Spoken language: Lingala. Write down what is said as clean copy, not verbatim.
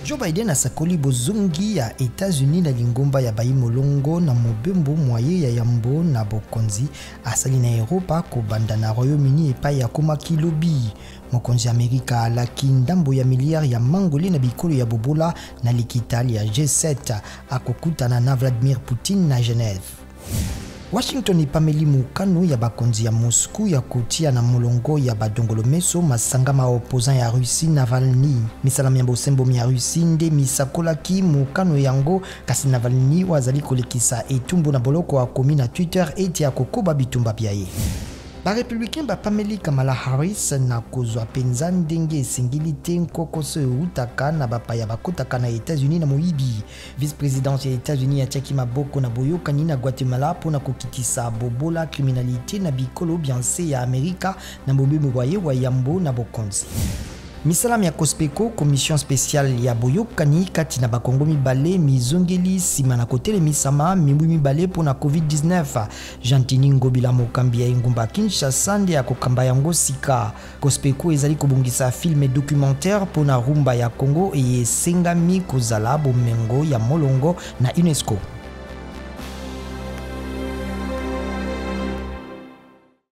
Joe Biden asakoli bozongi ya Etats-Unis na lingomba ya bayi molongo na mobembo moye ya yambo na bokonzi asali na Europa kobanda na Royaume-Uni epai ya komaki lobi. Mokonzi Amerika alaki ndambo ya milliards ya Mangwele na bikolo ya bobola na likita ya G7 akokutana na Vladimir Poutine na Genève. Washington epameli mokano ya bakonzi ya Moscou ya kotia na molongo ya badongolo meso masanga ma opposant ya Russie Navalny. Misalami ya bosembo ya Russie nde misakolaki mokano yango kasi Navalny wazali kolekisa etumbu na boloko akomi na Twitter eti akokoba bitumba biaye. Ba républicains bapameli Kamala Harris na kozwa mpenza ndenge esengeli te nkokoso eutaka na bapaya bakotaka na Etats-Unis na moyibi. Vice-présidence ya Etats-Unis atiaki maboko na Boyokano na Guatemala pona kokitisa bobola criminalité na bikolo bianse ya Amerika na mobembo boye wa yambo na bokonzi. Misalam ya kospeko commission spéciale ya Boyokano kati na bakongo mibale mizongeli sima na kotele misama mibu mibale pona COVID-19. Jantini ngobila mokambi ya ingumba Kinshasa nde akokamba yango sika. Kospeko ezali kobongisa film documentaire pona rumba ya Congo e esengami kozala bomengo ya molongo na UNESCO.